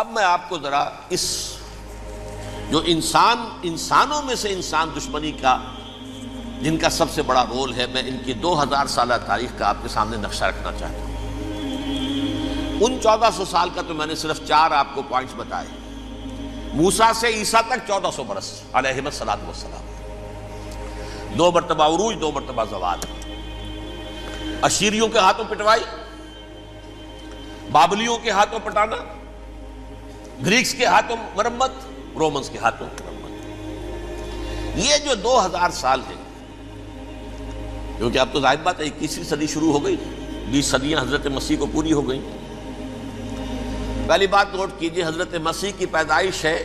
اب میں آپ کو ذرا اس جو انسانوں میں سے انسان دشمنی کا جن کا سب سے بڑا رول ہے، میں ان کی 2000 سالہ تاریخ کا آپ کے سامنے نقشہ رکھنا چاہتا ہوں۔ ان 1400 سال کا تو میں نے صرف 4 آپ کو پوائنٹس بتائے۔ موسیٰ سے عیسیٰ تک 1400 برس علیہم الصلوۃ والسلام، 2 مرتبہ عروج، 2 مرتبہ زوال، اشیریوں کے ہاتھوں پٹوائی، بابلیوں کے ہاتھوں پٹانا، گریکس کے ہاتھوں مرمت، رومنز کے ہاتھوں مرمت۔ یہ جو 2000 سال ہیں، کیونکہ اب تو ظاہر بات ہے 21ویں صدی شروع ہو گئی، 20 صدیاں حضرت مسیح کو پوری ہو گئی۔ پہلی بات نوٹ کیجئے، حضرت مسیح کی پیدائش ہے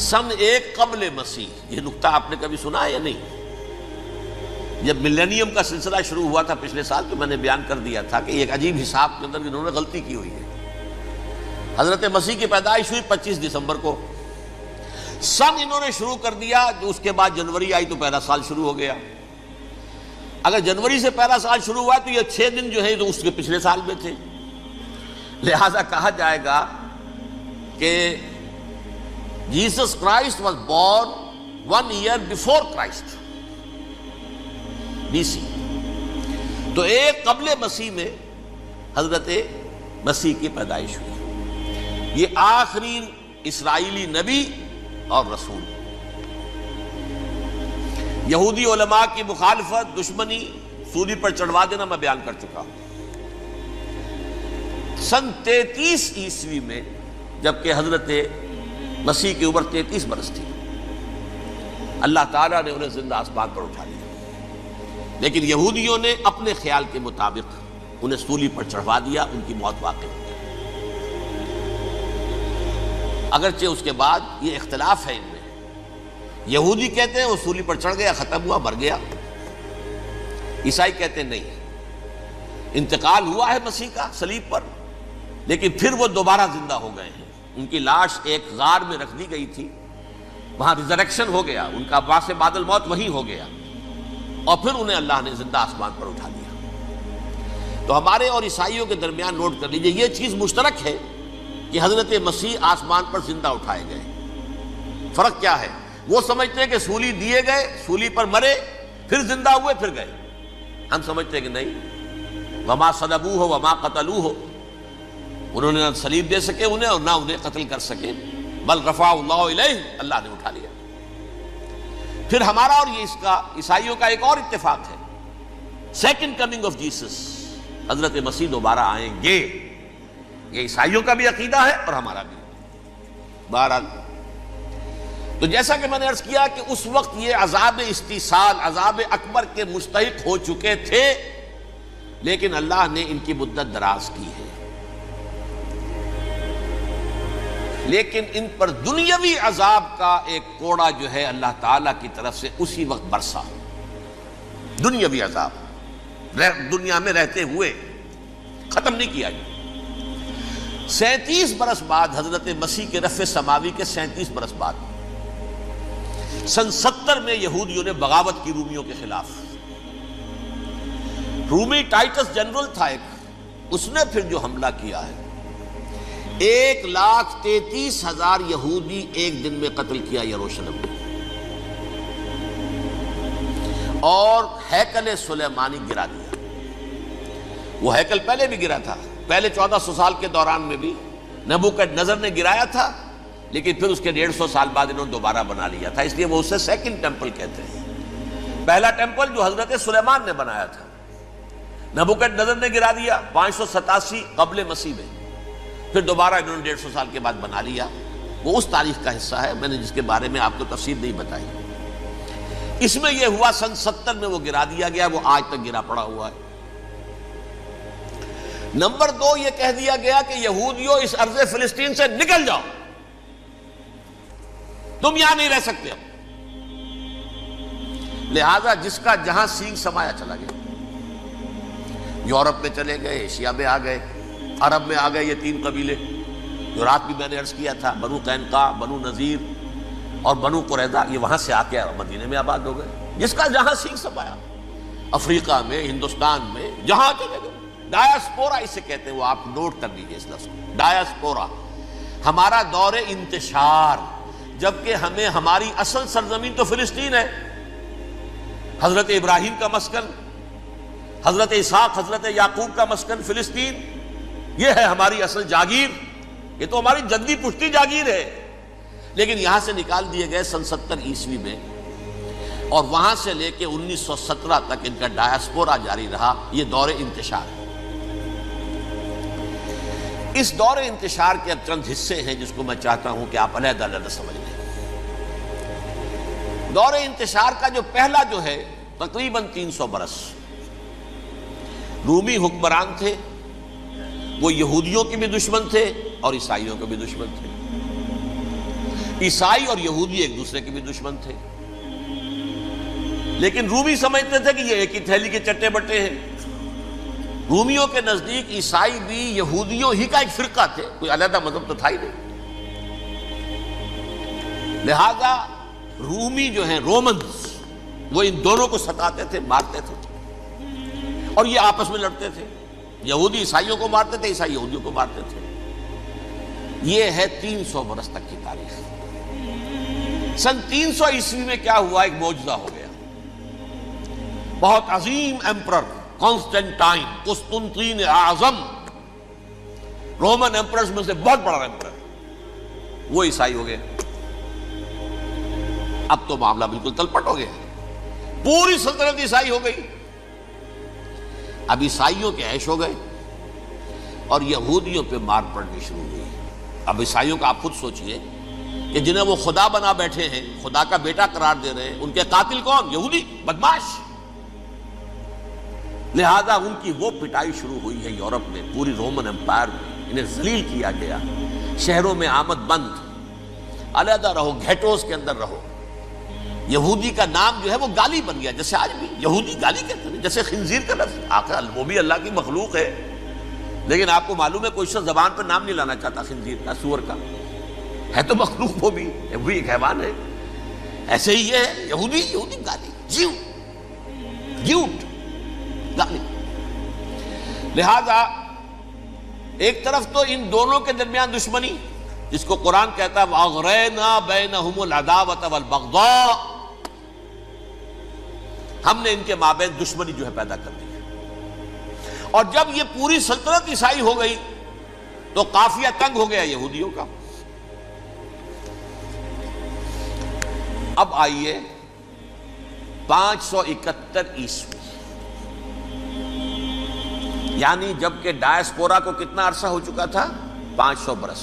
سن 1 قبل مسیح۔ یہ نقطہ آپ نے کبھی سنا ہے یا نہیں؟ جب ملینیم کا سلسلہ شروع ہوا تھا پچھلے سال، تو میں نے بیان کر دیا تھا کہ ایک عجیب حساب کے اندر انہوں نے غلطی کی ہوئی ہے۔ حضرت مسیح کی پیدائش ہوئی 25 دسمبر کو، سن انہوں نے شروع کر دیا، جو اس کے بعد جنوری آئی تو پہلا سال شروع ہو گیا۔ اگر جنوری سے پہلا سال شروع ہوا تو یہ 6 دن جو ہے تو اس کے پچھلے سال میں تھے، لہذا کہا جائے گا کہ Jesus Christ was born 1 year before Christ, BC۔ تو 1 قبل مسیح میں حضرت مسیح کی پیدائش ہوئی۔ یہ آخری اسرائیلی نبی اور رسول۔ یہودی علماء کی مخالفت، دشمنی، سولی پر چڑھوا دینا میں بیان کر چکا ہوں۔ سن 33 عیسوی میں جبکہ حضرت مسیح کی عمر 33 برس تھی، اللہ تعالیٰ نے انہیں زندہ آسمان پر اٹھا لیا، لیکن یہودیوں نے اپنے خیال کے مطابق انہیں سولی پر چڑھوا دیا، ان کی موت واقع ہو گئی۔ اگرچہ اس کے بعد یہ اختلاف ہے ان میں، یہودی کہتے ہیں وہ سولی پر چڑھ گیا، ختم ہوا، مر گیا۔ عیسائی کہتے ہیں نہیں، انتقال ہوا ہے مسیح کا صلیب پر، لیکن پھر وہ دوبارہ زندہ ہو گئے ہیں۔ ان کی لاش ایک غار میں رکھ دی گئی تھی، وہاں ریزریکشن ہو گیا، ان کا باعث بعد الموت وہی ہو گیا، اور پھر انہیں اللہ نے زندہ آسمان پر اٹھا دیا۔ تو ہمارے اور عیسائیوں کے درمیان نوٹ کر لیجئے، یہ چیز مشترک ہے کہ حضرت مسیح آسمان پر زندہ اٹھائے گئے۔ فرق کیا ہے؟ وہ سمجھتے ہیں کہ سولی دیے گئے، سولی پر مرے، پھر زندہ ہوئے، پھر گئے۔ ہم سمجھتے ہیں کہ نہیں، وما صلبوہ وما قتلوہ، انہوں نے نہ صلیب دے سکے انہیں اور نہ انہیں قتل کر سکے، بل رفع اللہ الیہ، اللہ نے اٹھا لیا۔ پھر ہمارا اور یہ اس کا عیسائیوں کا ایک اور اتفاق ہے، سیکنڈ کمنگ آف جیسس، حضرت مسیح دوبارہ آئیں گے۔ یہ عیسائیوں کا بھی عقیدہ ہے اور ہمارا بھی۔ بہرحال تو جیسا کہ میں نے عرض کیا کہ اس وقت یہ عذاب استیصال، عذاب اکبر کے مستحق ہو چکے تھے، لیکن اللہ نے ان کی مدت دراز کی ہے، لیکن ان پر دنیاوی عذاب کا ایک کوڑا جو ہے اللہ تعالیٰ کی طرف سے اسی وقت برسا۔ دنیاوی عذاب دنیا میں رہتے ہوئے ختم نہیں کیا گیا۔ 37 برس بعد حضرت مسیح کے رفع سماوی کے 37 برس بعد سن 70 میں یہودیوں نے بغاوت کی رومیوں کے خلاف۔ رومی ٹائٹس جنرل تھا ایک، اس نے پھر جو حملہ کیا ہے، 1,33,000 یہودی ایک دن میں قتل کیا یروشلم میں، اور ہیکل سلیمانی گرا دیا۔ وہ ہیکل پہلے بھی گرا تھا، پہلے 1400 سال کے دوران میں بھی نبوکدنضر نے گرایا تھا، لیکن پھر اس کے 150 سال بعد انہوں نے دوبارہ بنا لیا تھا، اس لیے وہ اسے سیکنڈ ٹیمپل کہتے ہیں۔ پہلا ٹیمپل جو حضرت سلیمان نے بنایا تھا، نبوکدنضر نے گرا دیا 587 قبل مسیح میں، پھر دوبارہ انہوں نے 150 سال کے بعد بنا لیا۔ وہ اس تاریخ کا حصہ ہے، میں نے جس کے بارے میں آپ کو تفصیل نہیں بتائی۔ اس میں یہ ہوا سن 70 میں وہ گرا دیا گیا، وہ آج تک گرا پڑا ہوا ہے۔ نمبر 2، یہ کہہ دیا گیا کہ یہودیوں اس ارض فلسطین سے نکل جاؤ، تم یہاں نہیں رہ سکتے اب۔ لہذا جس کا جہاں سینگ سمایا چلا گیا، یورپ میں چلے گئے، ایشیا میں آ گئے، عرب میں آ گئے، یہ 3 قبیلے جو رات بھی میں نے عرض کیا تھا، بنو قینقاع، بنو نذیر اور بنو قریظہ، یہ وہاں سے آ کے مدینے میں آباد ہو گئے۔ جس کا جہاں سینگ سمایا، افریقہ میں، ہندوستان میں، جہاں چلے گئے، ڈایاسپورا اسے کہتے ہیں، وہ آپ نوٹ کر لیجیے اس لفظ کو، ڈایاسپورا، ہمارا دور انتشار، جبکہ ہمیں ہماری اصل سرزمین تو فلسطین ہے، حضرت ابراہیم کا مسکن، حضرت اسحاق حضرت یعقوب کا مسکن فلسطین، یہ ہے ہماری اصل جاگیر، یہ تو ہماری جدی پشتی جاگیر ہے، لیکن یہاں سے نکال دیے گئے سن 70 عیسوی میں، اور وہاں سے لے کے 1917 تک ان کا ڈایاسپورا جاری رہا۔ یہ دور انتشار ہے۔ اس دور انتشار کے اب چند حصے ہیں جس کو میں چاہتا ہوں کہ آپ علیحدہ علیحدہ سمجھ لیں۔ دور انتشار کا جو پہلا جو ہے تقریباً 300 برس رومی حکمران تھے، وہ یہودیوں کے بھی دشمن تھے اور عیسائیوں کے بھی دشمن تھے۔ عیسائی اور یہودی ایک دوسرے کے بھی دشمن تھے، لیکن رومی سمجھتے تھے کہ یہ ایک ہی تھیلی کے چٹے بٹے ہیں۔ رومیوں کے نزدیک عیسائی بھی یہودیوں ہی کا ایک فرقہ تھے، کوئی علیحدہ مذہب تو تھا ہی نہیں۔ لہذا رومی جو ہیں رومنز، وہ ان دونوں کو ستاتے تھے، مارتے تھے، اور یہ آپس میں لڑتے تھے۔ یہودی عیسائیوں کو مارتے تھے، عیسائی یہودیوں کو مارتے تھے۔ یہ ہے 300 برس تک کی تاریخ۔ سن 300 عیسوی میں کیا ہوا؟ ایک معجزہ ہو گیا۔ بہت عظیم ایمپرر کانسٹینٹائن، قسطنطین اعظم، رومن ایمپررز میں سے بہت بڑا ایمپرر، وہ عیسائی ہو گئے۔ اب تو معاملہ بالکل تلپٹ ہو گیا، پوری سلطنت عیسائی ہو گئی۔ اب عیسائیوں کے عیش ہو گئے اور یہودیوں پہ مار پڑنی شروع ہوئی۔ اب عیسائیوں کا آپ خود سوچئے کہ جنہیں وہ خدا بنا بیٹھے ہیں، خدا کا بیٹا قرار دے رہے ہیں، ان کے قاتل کون؟ یہودی بدماش۔ لہذا ان کی وہ پٹائی شروع ہوئی ہے یورپ میں، پوری رومن امپائر میں انہیں ذلیل کیا گیا۔ شہروں میں آمد بند، علیحدہ رہو، گھیٹوز کے اندر رہو۔ یہودی کا نام جو ہے وہ گالی بن گیا، جیسے آج بھی یہودی گالی کہتے ہیں، جیسے خنزیر کا لفظ، آخر وہ بھی اللہ کی مخلوق ہے، لیکن آپ کو معلوم ہے کوئی شخص زبان پہ نام نہیں لانا چاہتا خنزیر کا، سور کا، ہے تو مخلوق، وہ بھی ایک حیوان ہے۔ ایسے ہی یہ ہے یہودی، یہودی گالی، جیوٹ گالی۔ لہذا ایک طرف تو ان دونوں کے درمیان دشمنی، جس کو قرآن کہتا ہے وَأَغْرَيْنَا بَيْنَهُمُ الْعَدَاوَةَ وَالْبَغْضَاءَ، ہم نے ان کے مابین دشمنی جو ہے پیدا کر دی ہے۔ اور جب یہ پوری سلطنت عیسائی ہو گئی تو قافیہ تنگ ہو گیا یہودیوں کا۔ اب آئیے 571 عیسوی، یعنی جبکہ ڈایاسپورا کو کتنا عرصہ ہو چکا تھا؟ 500 برس۔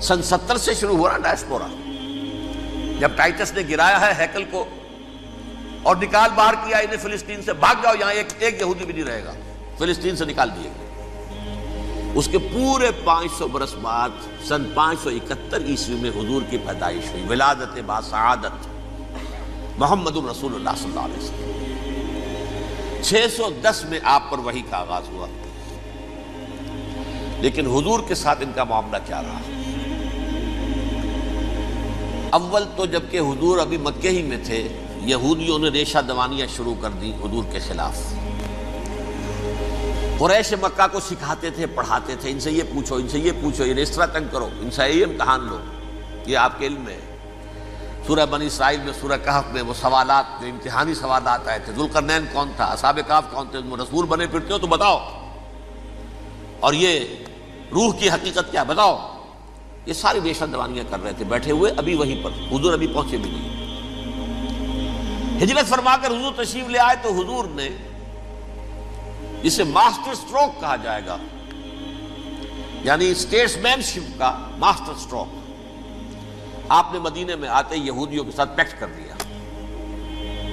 سن 70 سے شروع ہوا نا ڈایاسپورا، جب ٹائٹس نے گرایا ہے ہیکل کو اور نکال باہر کیا انہیں فلسطین سے، بھاگ جاؤ یہاں ایک یہودی بھی نہیں رہے گا، فلسطین سے نکال دیے گئے۔ اس کے پورے 500 برس بعد سن 571 عیسوی میں حضور کی پیدائش ہوئی، ولادت باسعادت محمد الرسول اللہ صلی اللہ علیہ وسلم۔ 610 میں آپ پر وحی کا آغاز ہوا، لیکن حضور کے ساتھ ان کا معاملہ کیا رہا؟ اول تو جبکہ حضور ابھی مکے ہی میں تھے، یہودیوں نے ریشہ دوانیاں شروع کر دی حضور کے خلاف۔ قریش مکہ کو سکھاتے تھے، پڑھاتے تھے، ان سے یہ پوچھو، ان سے یہ پوچھو، یہ اس طرح تنگ کرو، ان سے یہ امتحان لو، یہ آپ کے علم میں ہے۔ سورہ بنی اسرائیل میں، سورہ کہف میں وہ سوالات، جو امتحانی سوالات آئے تھے، ذوالقرنین کون تھا، اصحاب کہف کون تھے، تم رسول بنے پھرتے ہو تو بتاؤ، اور یہ روح کی حقیقت کیا بتاؤ۔ یہ ساری ریشہ دوانیاں کر رہے تھے بیٹھے ہوئے، ابھی وہیں پر حضور ابھی پہنچے بھی نہیں۔ ہجرت فرما کر حضور تشریف لے آئے تو حضور نے، جسے ماسٹر سٹروک کہا جائے گا، یعنی اسٹیٹس مین شپ کا ماسٹر سٹروک، آپ نے مدینے میں آتے یہودیوں کے ساتھ پیکٹ کر دیا،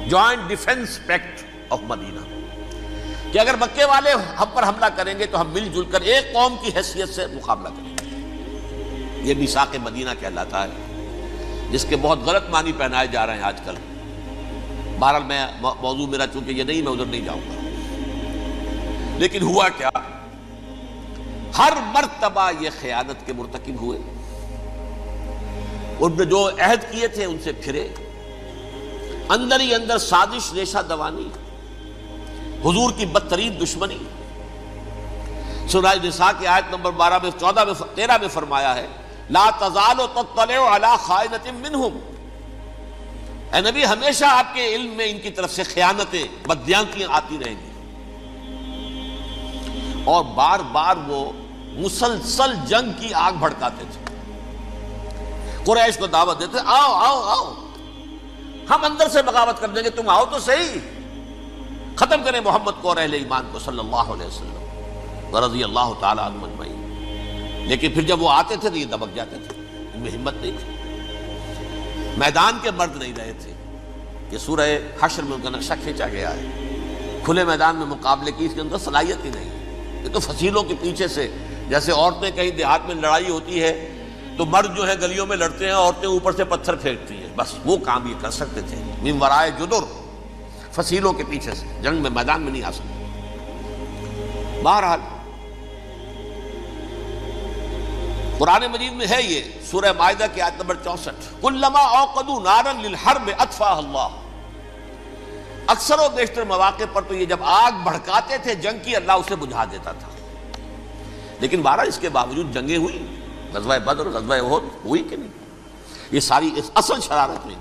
جوائنٹ ڈیفنس پیکٹ آف مدینہ، کہ اگر مکے والے ہم پر حملہ کریں گے تو ہم مل جل کر ایک قوم کی حیثیت سے مقابلہ کریں گے۔ یہ میثاق مدینہ کہلاتا ہے، جس کے بہت غلط معنی پہنائے جا رہے ہیں آج کل۔ بہرحال میں موضوع میرا چونکہ یہ نہیں، میں ادھر نہیں جاؤں گا، لیکن ہوا کیا؟ ہر مرتبہ یہ خیانت کے مرتکب ہوئے، ان نے جو عہد کیے تھے ان سے پھرے، اندر ہی اندر سازش، ریشہ دوانی، حضور کی بدترین دشمنی۔ سورہ نساء کی آیت نمبر 12 میں 14 میں 13 میں فرمایا ہے لا تزال تطلع علی خائنۃ منہم، اے نبی ہمیشہ آپ کے علم میں ان کی طرف سے خیانتیں، بددیانتیاں آتی رہیں گی. اور بار بار وہ مسلسل جنگ کی آگ بھڑکاتے تھے. قریش کو دعوت دیتے، آؤ آؤ آؤ ہم اندر سے بغاوت کر دیں گے، تم آؤ تو صحیح، ختم کریں محمد کو اور اہل ایمان کو صلی اللہ علیہ وسلم رضی اللہ تعالی عنہم اجمعین. لیکن پھر جب وہ آتے تھے تو یہ دبک جاتے تھے، ان میں ہمت نہیں تھی، میدان کے مرد نہیں رہے تھے. یہ سورہ حشر میں ان کا نقشہ کھینچا گیا ہے. کھلے میدان میں مقابلے کی اس کے اندر صلاحیت ہی نہیں. یہ تو فصیلوں کے پیچھے سے، جیسے عورتیں کہیں دیہات میں لڑائی ہوتی ہے تو مرد جو ہے گلیوں میں لڑتے ہیں، عورتیں اوپر سے پتھر پھینکتی ہیں، بس وہ کام یہ کر سکتے تھے. من ورائے جدر، فصیلوں کے پیچھے سے، جنگ میں میدان میں نہیں آ سکتے. بہرحال قرآن مجید میں ہے یہ سورہ مائدہ کی آیت نمبر 64، کلما اوقدوا نارا للحرب اطفاها اللہ. اکثر و بیشتر مواقع پر تو یہ جب آگ بھڑکاتے تھے جنگ کی، اللہ اسے بجھا دیتا تھا. لیکن بہرحال اس کے باوجود جنگیں ہوئی، غزوہ بدر، غزوہ احد ہوئی کہ نہیں، یہ ساری اس اصل شرارت ہوئی.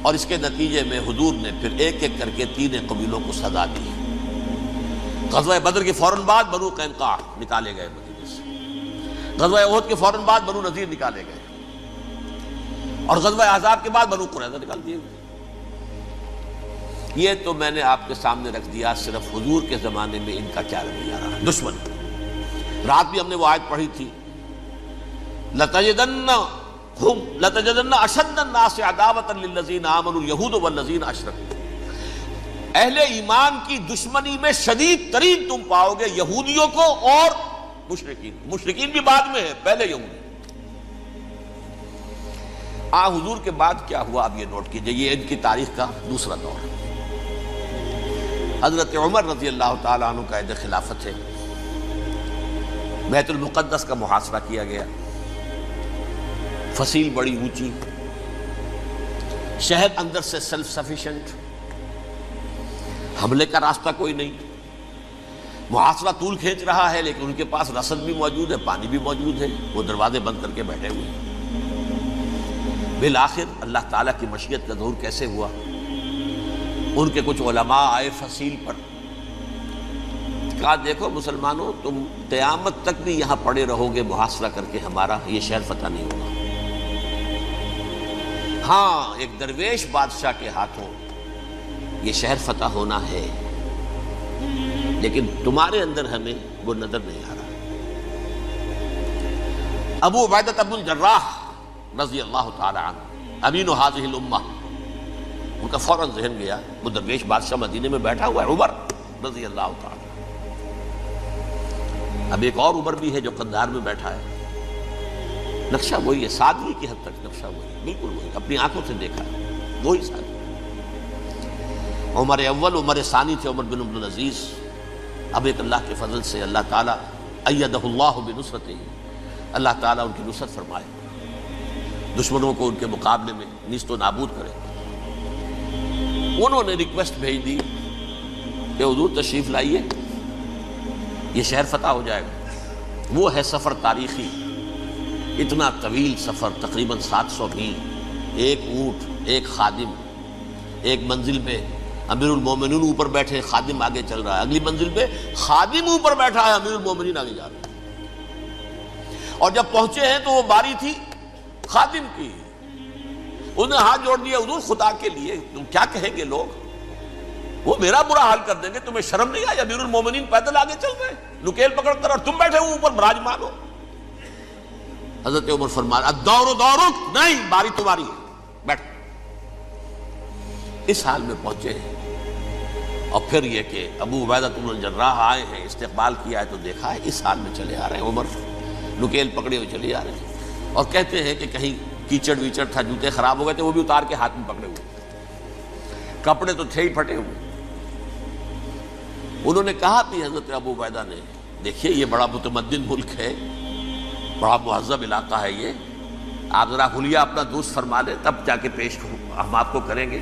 اور اس کے نتیجے میں حضور نے پھر ایک ایک کر کے 3 قبیلوں کو سزا دی. غزوہ بدر کے فوراً بعد بنو قینقاع نکالے گئے مدینے سے، غزوہ احد کے فوراً بعد بنو نذیر نکالے گئے، اور غزوہ احزاب کے بعد بنو قریظہ نکال دیے گئے. یہ تو میں نے آپ کے سامنے رکھ دیا صرف حضور کے زمانے میں ان کا کیا رویہ رہا. دشمن، رات بھی ہم نے وہ آیت پڑھی تھی، لَتَجِدَنَّ أَشَدَّ النَّاسِ عَدَاوَةً لِلَّذِينَ آمَنُوا الْيَهُودُ وَالَّذِينَ أَشْرَكُوا. اہل ایمان کی دشمنی میں شدید ترین تم پاؤ گے یہودیوں کو اور مشرکین. مشرکین بھی بعد میں ہے، پہلے یہودی. حضور کے بعد کیا ہوا اب یہ نوٹ کیجئے، یہ ان کی تاریخ کا دوسرا دور ہے. حضرت عمر رضی اللہ تعالیٰ عنہ قائد خلافت ہے. بیت المقدس کا محاصرہ کیا گیا، فصیل بڑی اونچی، شہر اندر سے سیلف سفیشنٹ، حملے کا راستہ کوئی نہیں. محاصرہ طول کھینچ رہا ہے لیکن ان کے پاس رسد بھی موجود ہے، پانی بھی موجود ہے، وہ دروازے بند کر کے بیٹھے ہوئے ہیں. بالآخر اللہ تعالیٰ کی مشیت کا ظہور کیسے ہوا؟ ان کے کچھ علماء آئے فصیل پر، کہا دیکھو مسلمانوں، تم قیامت تک بھی یہاں پڑے رہو گے محاصرہ کر کے، ہمارا یہ شہر فتح نہیں ہوگا. ہاں ایک درویش بادشاہ کے ہاتھوں یہ شہر فتح ہونا ہے، لیکن تمہارے اندر ہمیں وہ نظر نہیں آ رہا. ابو عبیدہ بن الجراح رضی اللہ تعالی عنہ، امین هذه الامہ، ان کا فوراً ذہن گیا وہ درویش بادشاہ مدینے میں بیٹھا ہوا ہے عمر رضی اللہ تعالی. اب ایک اور عمر بھی ہے جو قندھار میں بیٹھا ہے. نقشہ وہی ہے، سادگی کی حد تک نقشہ وہی ہے، بالکل وہی، اپنی آنکھوں سے دیکھا ہے، وہی سادگی. عمر اول، عمر ثانی تھے عمر بن عبد العزیز. اب ایک اللہ کے فضل سے اللہ تعالیٰ ایدہ اللہ بنصرتہ، اللہ تعالیٰ ان کی نصرت فرمائے، دشمنوں کو ان کے مقابلے میں نیست و نابود کرے. انہوں نے ریکویسٹ بھیج دی کہ حضور تشریف لائیے، یہ شہر فتح ہو جائے گا. وہ ہے سفر تاریخی، اتنا طویل سفر، تقریباً 700 میل، ایک اونٹ، ایک خادم، ایک منزل پہ امیر المومنین اوپر بیٹھے، خادم آگے چل رہا ہے، اگلی منزل پہ خادم اوپر بیٹھا ہے، امیر المومنین آگے جا رہے ہیں. اور جب پہنچے ہیں تو وہ باری تھی خادم کی. انہوں نے ہاتھ جوڑ دیا، حضور خدا کے لیے تم کیا کہیں گے لوگ، وہ میرا برا حال کر دیں گے، تمہیں شرم نہیں آئی؟ امیر المومنین پیدل آگے چل رہے ہیں نکیل پکڑ کر، اور تم بیٹھے ہو اوپر براجمان ہو. حضرت عمر فرمایا الدور دورک، نہیں باری تمہاری ہے، بیٹھ. اس حال میں پہنچے ہیں. اور پھر یہ کہ ابو عبیدہ بن الجراح آئے ہیں، استقبال کیا ہے تو دیکھا ہے اس حال میں چلے آ رہے ہیں. عمر نکیل پکڑے ہوئے چلے آ رہے ہیں، اور کہتے ہیں کہ کہیں کیچڑ ویچڑ تھا، جوتے خراب ہو گئے تھے، وہ بھی اتار کے ہاتھ میں پکڑے ہوئے، کپڑے تو تھے ہی پھٹے ہوئے. انہوں نے کہا بھی حضرت ابو عبیدہ نے، دیکھیے یہ بڑا متمدن ملک ہے، بڑا مہذب علاقہ ہے یہ، آپ ذرا حلیہ اپنا درست فرما لیں تب جا کے پیش ہم آپ کو کریں گے.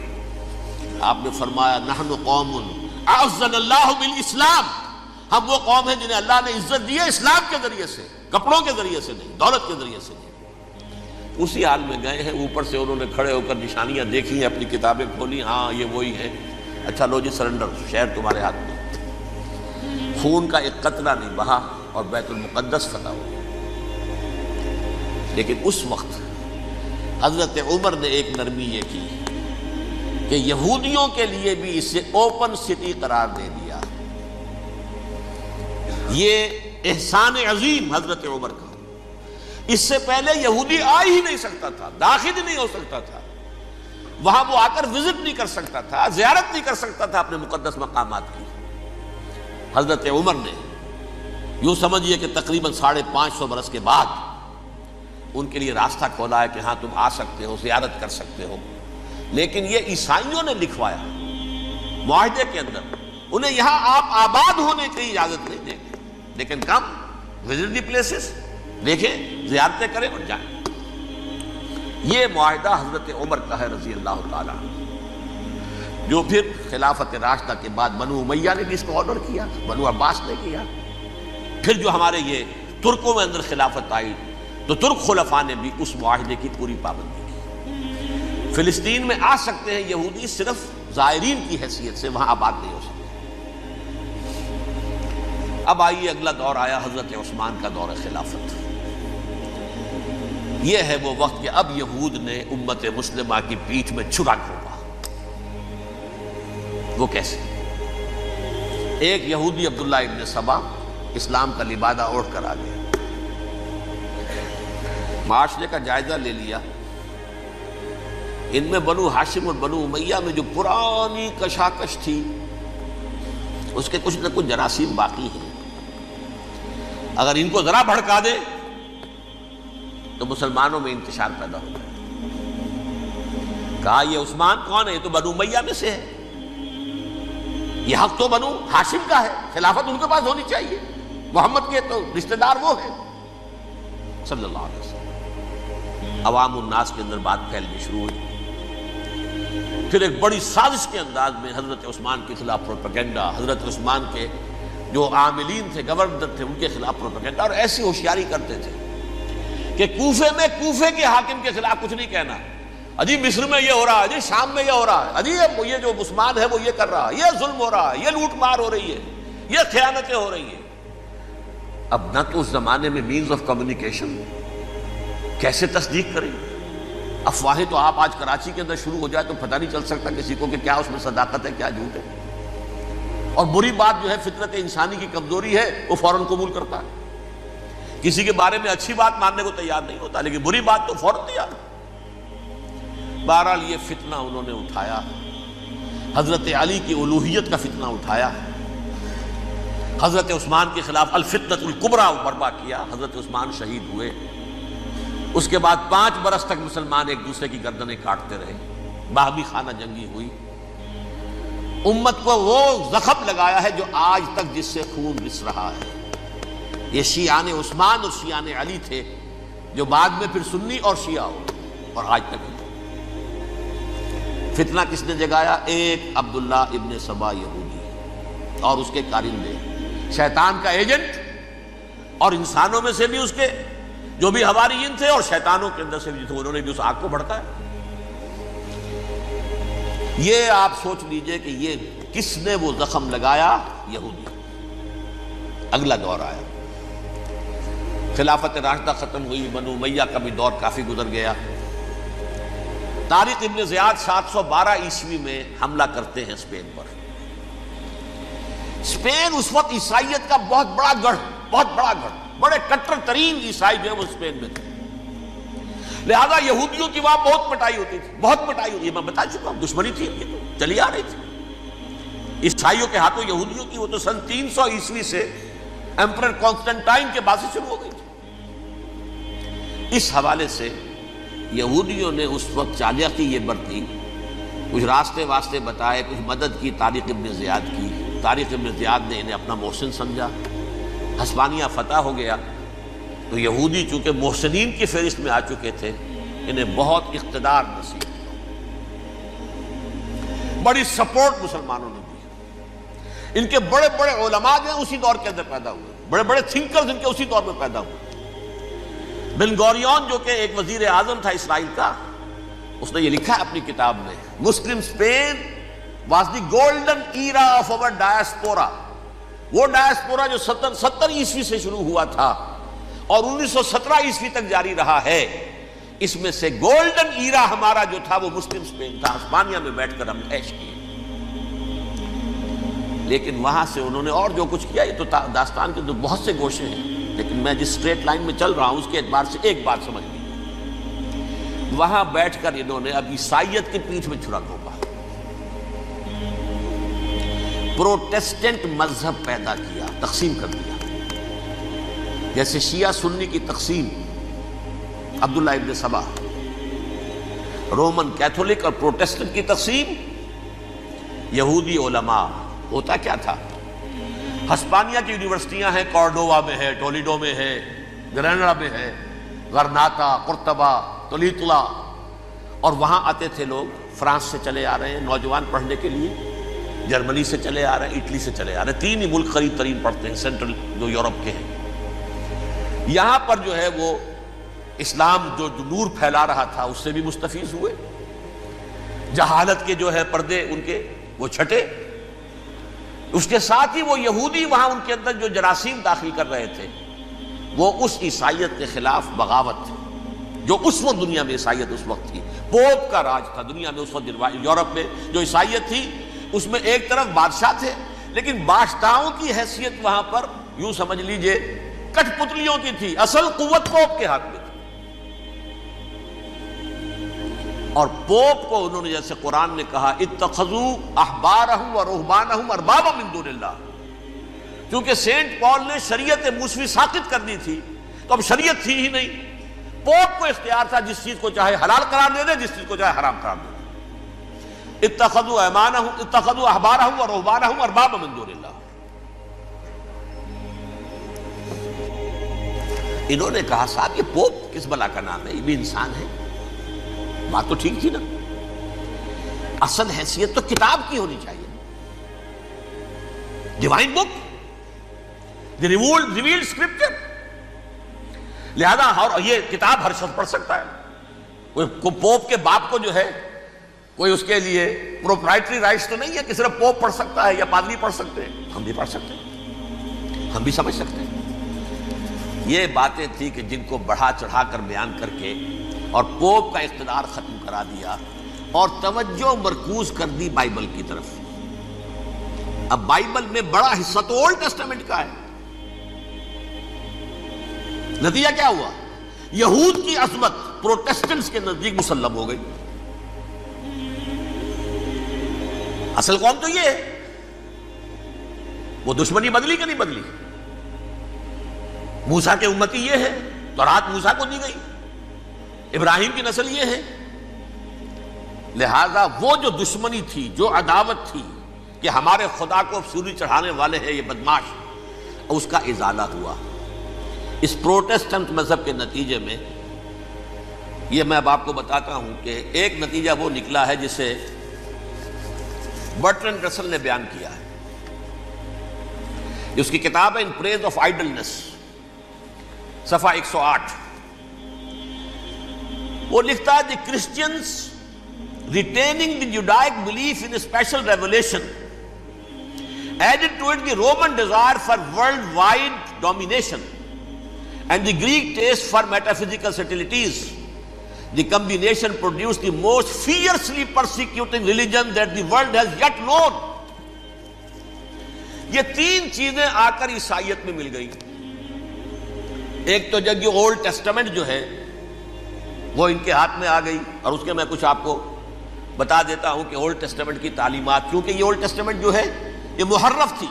آپ نے فرمایا نحن قوم اعزنا اللہ بالاسلام، ہم وہ قوم ہیں جنہیں اللہ نے عزت دی ہے اسلام کے ذریعے سے. کپڑوں کے ذریعے سے نہیں، دولت کے ذریعے سے نہیں۔ اسی حال میں گئے ہیں، اوپر سے انہوں نے کھڑے ہو کر نشانیاں دیکھی ہیں، اپنی کتابیں کھولی، ہاں یہ وہی ہے، اچھا لو جی سرنڈر، شہر تمہارے ہاتھ میں۔ خون کا ایک قطرہ نہیں بہا اور بیت المقدس فتح ہو گیا۔ لیکن اس وقت حضرت عمر نے ایک نرمی یہ کی کہ یہودیوں کے لیے بھی اسے اوپن سٹی قرار دے دیا۔ یہ احسان عظیم حضرت عمر کا، اس سے پہلے یہودی آ ہی نہیں سکتا تھا، داخل ہی نہیں ہو سکتا تھا، وہاں وہ آ کر وزٹ نہیں کر سکتا تھا، زیارت نہیں کر سکتا تھا اپنے مقدس مقامات کی۔ حضرت عمر نے یوں سمجھیے کہ تقریباً 550 برس کے بعد ان کے لیے راستہ کھولا ہے کہ ہاں تم آ سکتے ہو، زیارت کر سکتے ہو۔ لیکن یہ عیسائیوں نے لکھوایا معاہدے کے اندر، انہیں یہاں آپ آباد ہونے کی اجازت نہیں دیں گے، لیکن کم وزٹ دی پلیسز، دیکھیں زیارتیں کریں اور جائیں۔ یہ معاہدہ حضرت عمر کا ہے رضی اللہ تعالیٰ، جو پھر خلافت راشدہ کے بعد بنو امیہ نے بھی اس کو آنر کیا، بنو عباس نے کیا۔ پھر جو ہمارے یہ ترکوں میں اندر خلافت آئی تو ترک خلفاء نے بھی اس معاہدے کی پوری پابندی کی۔ فلسطین میں آ سکتے ہیں یہودی صرف زائرین کی حیثیت سے، وہاں آباد نہیں ہو سکتے۔ اب آئیے اگلا دور آیا حضرت عثمان کا دور خلافت۔ یہ ہے وہ وقت کہ اب یہود نے امت مسلمہ کی پیٹھ میں چھرا گھونپا۔ وہ کیسے؟ ایک یہودی عبداللہ ابن سبا اسلام کا لبادہ اوڑھ کر آ گیا، معاشرے کا جائزہ لے لیا، ان میں بنو ہاشم اور بنو امیہ میں جو پرانی کشاکش تھی اس کے کچھ نہ کچھ جراثیم باقی ہیں، اگر ان کو ذرا بھڑکا دے تو مسلمانوں میں انتشار پیدا ہو جائے۔ کہا یہ عثمان کون ہے؟ یہ تو بنو امیہ میں سے ہے، یہ حق تو بنو ہاشم کا ہے، خلافت ان کے پاس ہونی چاہیے، محمد کے تو رشتہ دار وہ ہیں صلی اللہ علیہ وسلم۔ عوام الناس کے اندر بات پھیلنی شروع ہوئی۔ پھر ایک بڑی سازش کے انداز میں حضرت عثمان کے خلاف پروپیگنڈا، حضرت عثمان کے جو عاملین تھے، گورنر تھے، ان کے خلاف پروپیگنڈا، اور ایسی ہوشیاری کرتے تھے کہ کوفے میں کوفے کے حاکم کے خلاف کچھ نہیں کہنا، اجی مصر میں یہ ہو رہا ہے، اجی شام میں یہ ہو رہا ہے، اجی یہ جو عثمان ہے وہ یہ کر رہا ہے، یہ ظلم ہو رہا ہے، یہ لوٹ مار ہو رہی ہے، یہ خیانتیں ہو رہی ہیں۔ اب نہ تو اس زمانے میں مینز آف کمیونیکیشن، کیسے تصدیق کریں؟ افواہیں تو آپ آج کراچی کے اندر شروع ہو جائے تو پتہ نہیں چل سکتا کسی کو کہ کیا اس میں صداقت ہے کیا جھوٹ ہے، اور بری بات جو ہے فطرت انسانی کی کمزوری ہے وہ فوراً قبول کرتا ہے، کسی کے بارے میں اچھی بات ماننے کو تیار نہیں ہوتا، لیکن بری بات تو فوراً تیار۔ بہرحال یہ فتنہ انہوں نے اٹھایا، حضرت علی کی الوہیت کا فتنہ اٹھایا، حضرت عثمان کے خلاف الفتنۃ الکبریٰ برپا کیا، حضرت عثمان شہید ہوئے۔ اس کے بعد 5 برس تک مسلمان ایک دوسرے کی گردنیں کاٹتے رہے، باہمی خانہ جنگی ہوئی، امت کو وہ زخم لگایا ہے جو آج تک جس سے خون رس رہا ہے۔ یہ شیعان عثمان اور شیعان علی تھے جو بعد میں پھر سنی اور شیعہ ہو، اور آج تک فتنہ کس نے جگایا؟ ایک عبداللہ ابن سبا یہودی اور اس کے کارندے، شیطان کا ایجنٹ، اور انسانوں میں سے بھی اس کے جو بھی حواریین تھے اور شیطانوں کے اندر سے بھی تھے، انہوں نے بھی اس آگ کو بھڑکایا۔ یہ آپ سوچ لیجئے کہ یہ کس نے وہ زخم لگایا؟ یہودی۔ اگلا دور آیا، خلافت راشدہ ختم ہوئی، بنو امیہ کا بھی دور کافی گزر گیا۔ طارق ابن زیاد 712 عیسوی میں حملہ کرتے ہیں اسپین پر۔ اسپین اس وقت عیسائیت کا بہت بڑا گڑھ، بڑے کٹر ترین عیسائی جو ہے وہ اسپین میں تھے، لہذا یہودیوں کی وہاں بہت پٹائی ہوتی تھی، یہ میں بتا چکا ہوں، دشمنی تھی، یہ تو چلی آ رہی تھی عیسائیوں کے ہاتھوں یہودیوں کی۔ وہ تو سن 300 عیسوی سے ایمپرر کانسٹنٹائن کے بعد سے شروع ہو گئی تھی۔ اس حوالے سے یہودیوں نے اس وقت چالاکی یہ برتی، کچھ راستے واسطے بتائے، کچھ مدد کی طارق ابن زیاد کی۔ طارق ابن زیاد نے انہیں اپنا محسن سمجھا، ہسپانیہ فتح ہو گیا تو یہودی چونکہ محسنین کی فہرست میں آ چکے تھے، انہیں بہت اقتدار نصیب، بڑی سپورٹ مسلمانوں نے دی۔ ان کے بڑے بڑے علماء جو ہیں اسی دور کے اندر پیدا ہوئے، بڑے بڑے تھنکرز ان کے اسی دور میں پیدا ہوئے۔ بن گوریون جو کہ ایک وزیر اعظم تھا اسرائیل کا، اس نے یہ لکھا ہے اپنی کتاب میں، Muslim Spain was the golden era of our diaspora. وہ ڈائسپورا جو 70 عیسوی سے شروع ہوا تھا اور 1917 عیسوی تک جاری رہا ہے، اس میں سے گولڈن ایرا ہمارا جو تھا وہ مسلم اسپین تھا. ہسپانیہ میں بیٹھ کر ہم عیش کیے. لیکن وہاں سے انہوں نے اور جو کچھ کیا، یہ تو داستان کے تو بہت سے گوشے ہیں، لیکن میں جس اسٹریٹ لائن میں چل رہا ہوں اس کے اعتبار سے ایک بات سمجھ لیجیے. وہاں بیٹھ کر انہوں نے اب عیسائیت کی پیٹھ میں چھرا گھونپا، پروٹیسٹنٹ مذہب پیدا کیا، تقسیم کر دیا. جیسے شیعہ سنی کی تقسیم، عبداللہ ابن سبا، رومن کیتھولک اور پروٹیسٹنٹ کی تقسیم، یہودی علماء. ہوتا کیا تھا؟ ہسپانیہ کی یونیورسٹیاں ہیں، کارڈووا میں ہے، ٹولیڈو میں ہے، گریناڈا میں ہے، غرناطہ، قرطبہ، تولیتلا، اور وہاں آتے تھے لوگ. فرانس سے چلے آ رہے ہیں نوجوان پڑھنے کے لیے، جرمنی سے چلے آ رہے ہیں، اٹلی سے چلے آ رہے ہیں. 3 ہی ملک قریب ترین پڑھتے ہیں سینٹرل جو یورپ کے ہیں. یہاں پر جو ہے وہ اسلام جو نور پھیلا رہا تھا اس سے بھی مستفیض ہوئے. جہالت کے جو ہے پردے ان کے وہ چھٹے. اس کے ساتھ ہی وہ یہودی وہاں ان کے اندر جو جراثیم داخل کر رہے تھے، وہ اس عیسائیت کے خلاف بغاوت تھی جو اس وقت دنیا میں عیسائیت اس وقت تھی. پوپ کا راج تھا دنیا میں اس وقت. یورپ میں جو عیسائیت تھی اس میں ایک طرف بادشاہ تھے، لیکن بادشاہوں کی حیثیت وہاں پر یوں سمجھ لیجئے کٹ پتلیوں کی تھی. اصل قوت پوپ کے ہاتھ میں تھی. اور پوپ کو انہوں نے جیسے قرآن نے کہا اتخذوا احبارهم ورهبانهم اربابا من دون اللہ، کیونکہ سینٹ پال نے شریعت موسوی ساقط کر دی تھی تو اب شریعت تھی ہی نہیں. پوپ کو اختیار تھا جس چیز کو چاہے حلال قرار دے دے، جس چیز کو چاہے حرام قرار دے دے. اتخذوا احبارهم ورهبانهم اربابا من دون اللہ. انہوں نے کہا صاحب یہ پوپ کس بلا کا نام ہے، یہ بھی انسان ہے. بات تو ٹھیک تھی نا. اصل حیثیت تو کتاب کی ہونی چاہیے، ڈیوائن بک، دی ریویلڈ اسکرپچر. لہذا یہ کتاب ہر شخص پڑھ سکتا ہے. کوئی پوپ کے باپ کو جو ہے کوئی اس کے لیے پروپرائٹری رائٹس تو نہیں ہے کہ صرف پوپ پڑھ سکتا ہے یا پادری پڑھ سکتے ہیں. ہم بھی پڑھ سکتے ہیں، ہم بھی سمجھ سکتے ہیں. یہ باتیں تھی کہ جن کو بڑھا چڑھا کر بیان کر کے اور پوپ کا اقتدار ختم کرا دیا اور توجہ مرکوز کر دی بائبل کی طرف. اب بائبل میں بڑا حصہ تو اولڈ ٹیسٹامنٹ کا ہے. نتیجہ کیا ہوا؟ یہود کی عظمت پروٹیسٹنٹس کے نزدیک مسلم ہو گئی. اصل قوم تو یہ ہے. وہ دشمنی بدلی کہ نہیں بدلی؟ موسیٰ کے امتی یہ ہے، تورات موسیٰ کو دی گئی، ابراہیم کی نسل یہ ہے. لہذا وہ جو دشمنی تھی، جو عداوت تھی کہ ہمارے خدا کو سولی چڑھانے والے ہیں یہ بدماش، اس کا ازالہ ہوا اس پروٹیسٹنٹ مذہب کے نتیجے میں. یہ میں اب آپ کو بتاتا ہوں کہ ایک نتیجہ وہ نکلا ہے جسے برٹرنڈ رسل نے بیان کیا ہے. اس کی کتاب ہے ان پریز آف آئیڈلنس، صفحہ 108. وہ لکھتا ہے the Christians retaining the Judaic belief in special revelation added to it the Roman desire for world wide domination and the Greek taste for metaphysical subtleties. The combination produce the most fiercely persecuting religion that the world has yet known. یہ 3 چیزیں آ کر عیسائیت میں مل گئی. ایک تو جب یہ اولڈ ٹیسٹامنٹ جو ہے وہ ان کے ہاتھ میں آ گئی، اور اس کے میں کچھ آپ کو بتا دیتا ہوں کہ اولڈ ٹیسٹامنٹ کی تعلیمات، کیونکہ یہ اولڈ ٹیسٹامنٹ جو ہے یہ محرف تھی.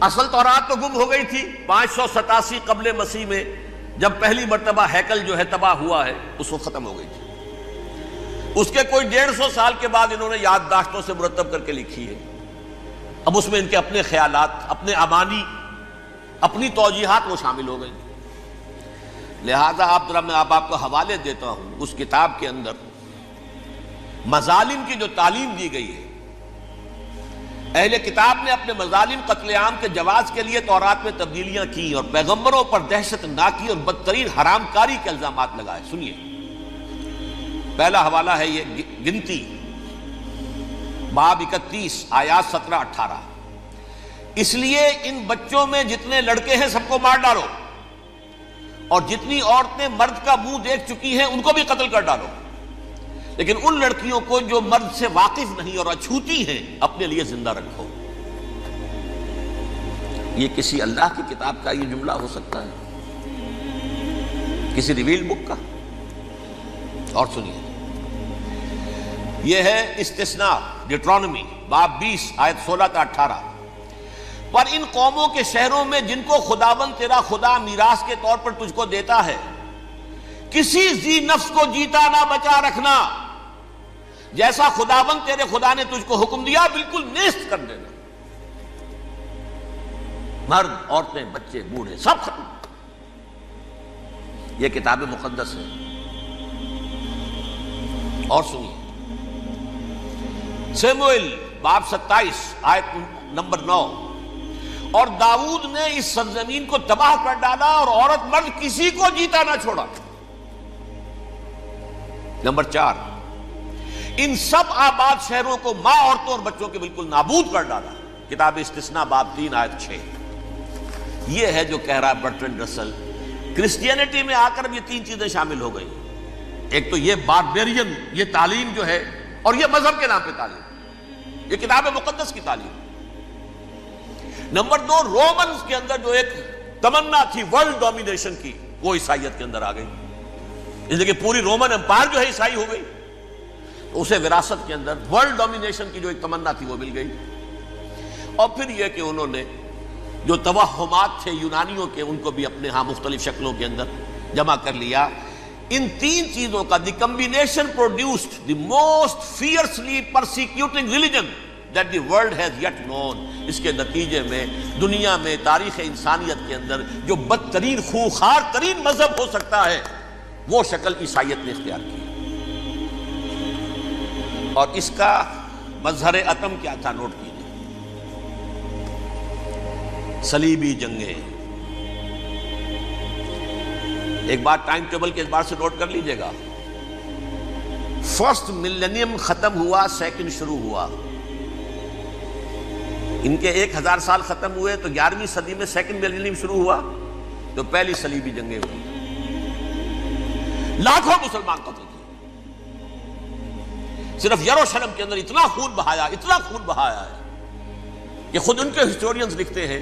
اصل تورات تو گم ہو گئی تھی 587 قبل مسیح میں، جب پہلی مرتبہ ہیکل جو ہے تباہ ہوا ہے، اس وقت ختم ہو گئی تھی. اس کے کوئی 150 سال کے بعد انہوں نے یادداشتوں سے مرتب کر کے لکھی ہے. اب اس میں ان کے اپنے خیالات، اپنے امانی، اپنی توجیحات وہ شامل ہو گئی. لہذا میں آپ کو حوالے دیتا ہوں اس کتاب کے اندر مظالم کی جو تعلیم دی گئی ہے اہل کتاب نے اپنے مظالم قتل عام کے جواز کے لیے تورات میں تبدیلیاں کی اور پیغمبروں پر دہشت ناکی اور بدترین حرام کاری کے الزامات لگائے. سنیے، پہلا حوالہ ہے یہ گنتی باب 31 آیات 17-18. اس لیے ان بچوں میں جتنے لڑکے ہیں سب کو مار ڈالو، اور جتنی عورتیں مرد کا منہ دیکھ چکی ہیں ان کو بھی قتل کر ڈالو، لیکن ان لڑکیوں کو جو مرد سے واقف نہیں اور اچھوتی ہیں اپنے لیے زندہ رکھو. یہ کسی اللہ کی کتاب کا یہ جملہ ہو سکتا ہے؟ کسی ریویل بک کا؟ اور سنیے، یہ ہے استثناء ڈیٹرانومی باب 20 آیت 16-18. پر ان قوموں کے شہروں میں جن کو خداوند تیرا خدا میراث کے طور پر تجھ کو دیتا ہے، کسی ذی نفس کو جیتا نہ بچا رکھنا، جیسا خداوند تیرے خدا نے تجھ کو حکم دیا بالکل نیست کر دینا. مرد، عورتیں، بچے، بوڑھے سب ختم. یہ کتاب مقدس ہے. اور سنیے، سموئیل باب 27 آیت نمبر 9. اور داؤد نے اس سرزمین کو تباہ کر ڈالا اور عورت مرد کسی کو جیتا نہ چھوڑا. نمبر 4، ان سب آباد شہروں کو ماں، عورتوں اور بچوں کے بالکل نابود کر ڈالا. کتاب استثناء باب 3 آیت 6. یہ ہے جو کہہ رہا ہے برٹرینڈ رسل، کرسچینٹی میں آ کر اب یہ 3 چیزیں شامل ہو گئی. ایک تو یہ باربیرین یہ تعلیم جو ہے، اور یہ مذہب کے نام پہ تعلیم، یہ کتاب مقدس کی تعلیم. نمبر 2، رومنز کے اندر جو ایک تمنا تھی ورلڈ ڈومینیشن کی، وہ عیسائیت کے اندر آ گئی. اس لیے کہ پوری رومن امپائر جو ہے عیسائی ہو گئی، اسے وراثت کے اندر ورلڈ ڈومینیشن کی جو ایک تمنا تھی وہ مل گئی. اور پھر یہ کہ انہوں نے جو توہمات تھے یونانیوں کے، ان کو بھی اپنے ہاں مختلف شکلوں کے اندر جمع کر لیا. ان 3 چیزوں کا the combination produced the most fiercely persecuting religion that the world has yet known. اس کے نتیجے میں دنیا میں تاریخ انسانیت کے اندر جو بدترین خوخار ترین مذہب ہو سکتا ہے وہ شکل عیسائیت نے اختیار کی. اور اس کا مظہر عتم کیا تھا؟ نوٹ کیجیے، صلیبی جنگیں. ایک بات ٹائم ٹیبل کے اعتبار سے نوٹ کر لیجئے گا. فرسٹ ملینیم ختم ہوا، سیکنڈ شروع ہوا. ان کے 1000 سال ختم ہوئے تو 11ویں صدی میں سیکنڈ ملینیم شروع ہوا، تو پہلی صلیبی جنگیں ہوئی. لاکھوں مسلمان قتل کیے. صرف یروشلم کے اندر اتنا خون بہایا ہے کہ خود ان کے ہسٹورینز لکھتے ہیں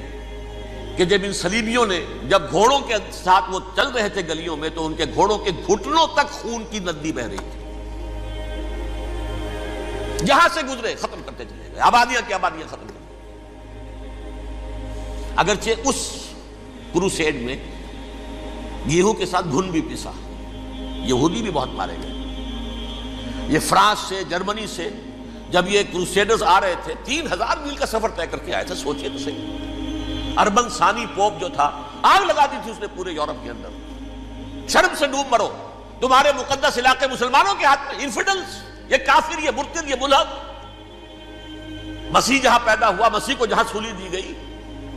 کہ جب ان صلیبیوں نے جب گھوڑوں کے ساتھ وہ چل رہے تھے گلیوں میں، تو ان کے گھوڑوں کے گھٹنوں تک خون کی ندی بہہ رہی تھی. جہاں سے گزرے ختم کرتے چلے گئے، آبادیاں کی آبادیاں ختم کرتے. اگرچہ اس کروسیڈ میں گیہوں کے ساتھ گھن بھی پیسا، یہودی بھی بہت مارے گئے. یہ فرانس سے، جرمنی سے جب یہ کروسیڈرز آ رہے تھے، 3000 میل کا سفر طے کر کے آئے تھے. سوچئے تو صحیح. اربن ثانی پوپ جو تھا، آگ لگا دی تھی اس نے پورے یورپ کے اندر. شرم سے ڈوب مرو، تمہارے مقدس علاقے مسلمانوں کے ہاتھ میں. انفیڈلز، یہ کافر، یہ مرتد، یہ ملحد. مسیح جہاں پیدا ہوا، مسیح کو جہاں سولی دی گئی،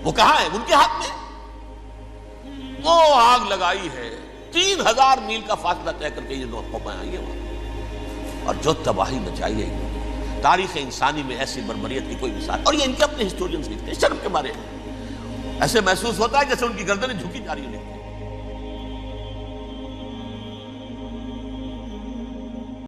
وہ کہاں ہے؟ ان کے ہاتھ میں. وہ آگ لگائی ہے. 3000 میل کا فاصلہ طے کر کے یہ لوگ قومیں آئی ہیں اور جو تباہی مچائی ہے. تاریخ انسانی میں ایسی بربریت کی کوئی مثال. اور یہ ان کے اپنے ہسٹورینز لکھتے ہیں. شرم کے مارے ایسے محسوس ہوتا ہے جیسے ان کی گردنیں جھکی جا رہی ہیں.